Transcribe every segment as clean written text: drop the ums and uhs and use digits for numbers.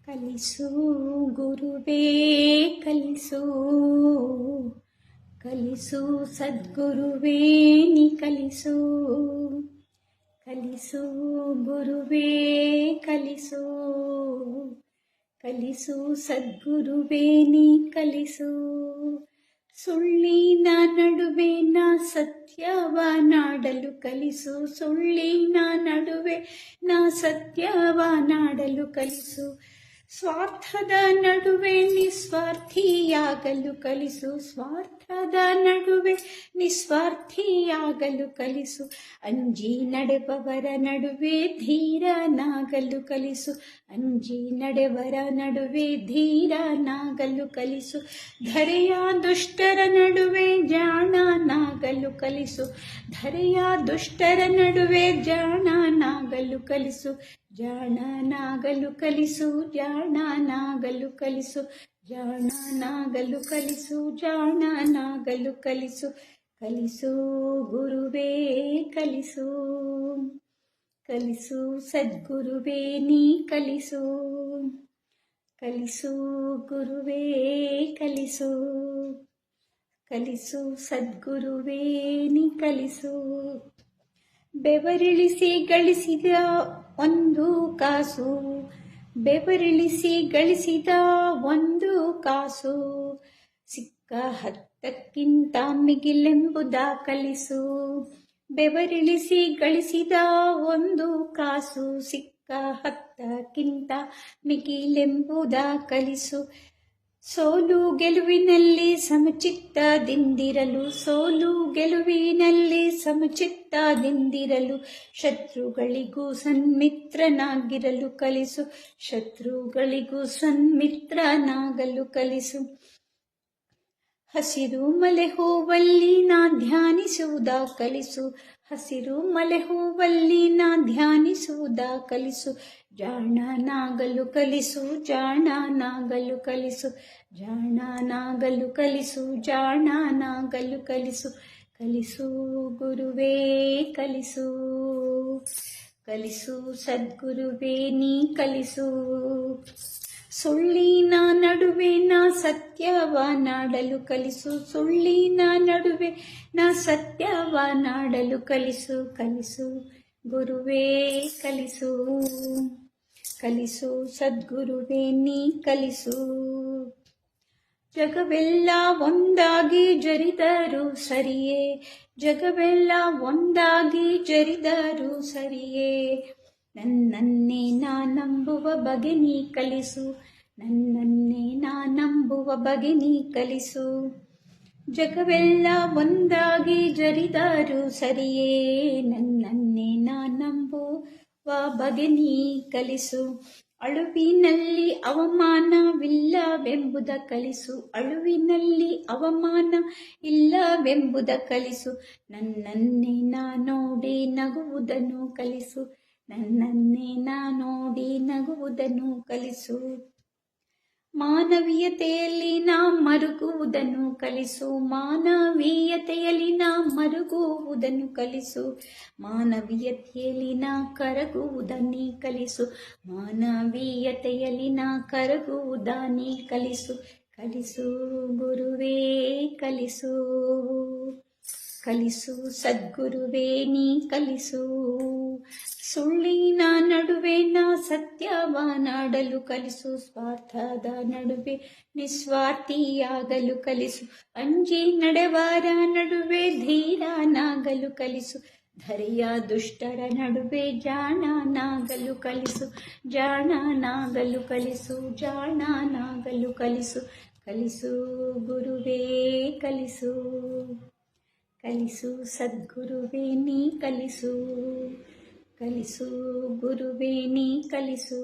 ಕಲಿಸು ಗುರುವೇ ಕಲಿಸು, ಕಲಿಸು ಸದ್ಗುರುವೇ ನೀ ಕಲಿಸು. ಕಲಿಸು ಗುರುವೇ ಕಲಿಸು, ಕಲಿಸು ಸದ್ಗುರುವೇ ನೀ ಕಲಿಸು. ಸುಳ್ಳಿನ ನಡುವೆ ನಾ ಸತ್ಯವ ನಾಡಲು ಕಲಿಸು, ಸುಳ್ಳಿನ ನಡುವೆ ನಾ ಸತ್ಯವ ನಾಡಲು ಕಲಿಸು. ಸ್ವಾರ್ಥದ ನಡುವೆ ನಿಸ್ವಾರ್ಥಿಯಾಗಲು ಕಲಿಸು, ಸ್ವಾರ್ಥದ ನಡುವೆ ನಿಸ್ವಾರ್ಥಿಯಾಗಲು ಕಲಿಸು. ಅಂಜಿ ನಡೆಬವರ ನಡುವೆ ಧೀರನಾಗಲು ಕಲಿಸು, ಅಂಜಿ ನಡೆವರ ನಡುವೆ ಧೀರನಾಗಲು ಕಲಿಸು. ಧರೆಯ ದುಷ್ಟರ ನಡುವೆ ಜಾಣನಾಗಲು ಕಲಿಸು, ಧರೆಯ ದುಷ್ಟರ ನಡುವೆ ಜಾಣನಾಗಲು ಕಲಿಸು. ಜಾಣನಾಗಲು ಕಲಿಸು, ಜಾಣನಾಗಲು ಕಲಿಸು, ಜಾಣನಾಗಲು ಕಲಿಸು, ಜಾಣನಾಗಲು ಕಲಿಸು. ಕಲಿಸು ಗುರುವೇ ಕಲಿಸು, ಕಲಿಸು ಸದ್ಗುರುವೇ ನೀ ಕಲಿಸು. ಕಲಿಸು ಗುರುವೇ ಕಲಿಸು, ಕಲಿಸು ಸದ್ಗುರುವೇ ನೀ ಕಲಿಸು. ಬೆವರಿಳಿಸಿ ಗಳಿಸಿದ ಒಂದು ಕಾಸು, ಬೆವರಿಳಿಸಿ ಗಳಿಸಿದ ಒಂದು ಕಾಸು, ಸಿಕ್ಕ ಹತ್ತಕ್ಕಿಂತ ಮಿಗಿಲೆಂಬುದ ಕಲಿಸು. ಬೆವರಿಳಿಸಿ ಗಳಿಸಿದ ಒಂದು ಕಾಸು, ಸಿಕ್ಕ ಹತ್ತಕ್ಕಿಂತ ಮಿಗಿಲೆಂಬುದ ಕಲಿಸು. ಸೋಲು ಗೆಲುವಿನಲ್ಲಿ ಸಮಚಿತ್ತದಿಂದಿರಲು, ಸೋಲು ಗೆಲುವಿನಲ್ಲಿ ಸಮಚಿತ್ತದಿಂದಿರಲು. ಶತ್ರುಗಳಿಗೂ ಸನ್ಮಿತ್ರನಾಗಿರಲು ಕಲಿಸು, ಶತ್ರುಗಳಿಗೂ ಸನ್ಮಿತ್ರನಾಗಲು ಕಲಿಸು. ಹಸಿರು ಮಲೆ ಹೂವಲ್ಲಿ ನಾ ಧ್ಯಾನಿಸುವುದ ಕಲಿಸು, ಹಸಿರು ಮಲೆ ಹೂವಲ್ಲಿ ನಾ ಧ್ಯಾನಿಸುವುದ ಕಲಿಸು. ಜಾಣನಾಗಲು ಕಲಿಸು, ಜಾಣನಾಗಲು ಕಲಿಸು, ಜಾಣನಾಗಲು ಕಲಿಸು, ಜಾಣನಾಗಲು ಕಲಿಸು. ಕಲಿಸು ಗುರುವೇ ಕಲಿಸು, ಕಲಿಸು ಸದ್ಗುರುವೇ ನೀ ಕಲಿಸು. ಸುಳ್ಳಿನ ನಡುವೆ ನಾ ಸತ್ಯವ ನಾಡಲು ಕಲಿಸು, ಸುಳ್ಳಿನ ನಡುವೆ ನಾ ಸತ್ಯವ ನಾಡಲು ಕಲಿಸು. ಕಲಿಸು ಗುರುವೇ ಕಲಿಸು, ಕಲಿಸು ಸದ್ಗುರುವೇ ನೀ ಕಲಿಸು. ಜಗವೆಲ್ಲ ಒಂದಾಗಿ ಜರಿದರು ಸರಿಯೇ, ಜಗವೆಲ್ಲ ಒಂದಾಗಿ ಜರಿದರು ಸರಿಯೇ. ನನ್ನನ್ನೇ ನಾ ನಂಬುವ ಬಗೆ ನೀ ಕಲಿಸು, ನನ್ನನ್ನೇ ನಾ ನಂಬುವ ಬಗೆ ನೀ ಕಲಿಸು. ಜಗವೆಲ್ಲ ಒಂದಾಗಿ ಜರಿದರು ಸರಿಯೇ, ನನ್ನನ್ನೇ ನಾ ನಂಬುವ ಬಗೆ ನೀ ಕಲಿಸು. ಅಳುವಿನಲ್ಲಿ ಅವಮಾನವಿಲ್ಲವೆಂಬುದ ಕಲಿಸು, ಅಳುವಿನಲ್ಲಿ ಅವಮಾನ ಇಲ್ಲವೆಂಬುದ ಕಲಿಸು. ನನ್ನನ್ನೇ ನಾ ನೋಡಿ ನಗುವುದನ್ನು ಕಲಿಸು, ನನ್ನನ್ನೇ ನಾ ನೋಡಿ ನಗುವುದನ್ನು ಕಲಿಸು. ಮಾನವೀಯತೆಯಲ್ಲಿ ನಾ ಮರುಗುವುದನ್ನು ಕಲಿಸು, ಮಾನವೀಯತೆಯಲ್ಲಿ ನಾ ಮರುಗುವುದನ್ನು ಕಲಿಸು. ಮಾನವೀಯತೆಯಲ್ಲಿ ನಾ ಕರಗುವುದನ್ನೇ ಕಲಿಸು, ಮಾನವೀಯತೆಯಲ್ಲಿ ನಾ ಕರಗುವುದನ್ನೇ ಕಲಿಸು. ಕಲಿಸು ಗುರುವೇ ಕಲಿಸು, ಕಲಿಸು ಸದ್ಗುರುವೇ ನೀ ಕಲಿಸು. ಸುಳ್ಳಿನ ನಡುವೆ ನಾ ಸತ್ಯವ ನಾಡಲು ಕಲಿಸು, ಸ್ವಾರ್ಥದ ನಡುವೆ ನಿಸ್ವಾರ್ಥಿಯಾಗಲು ಕಲಿಸು. ಅಂಜಿ ನಡೆವರ ನಡುವೆ ಧೀರನಾಗಲು ಕಲಿಸು, ಧರೆಯ ದುಷ್ಟರ ನಡುವೆ ಜಾಣನಾಗಲು ಕಲಿಸು, ಜಾಣನಾಗಲು ಕಲಿಸು, ಜಾಣನಾಗಲು ಕಲಿಸು. ಕಲಿಸು ಗುರುವೇ ಕಲಿಸು, ಕಲಿಸು ಸದ್ಗುರುವೇ ನೀ ಕಲಿಸು. ಕಲಿಸು ಗುರುವೇ ನೀ ಕಲಿಸು,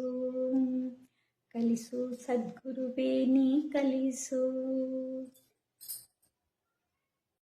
ಕಲಿಸು ಸದ್ಗುರುವೇ ನೀ ಕಲಿಸು.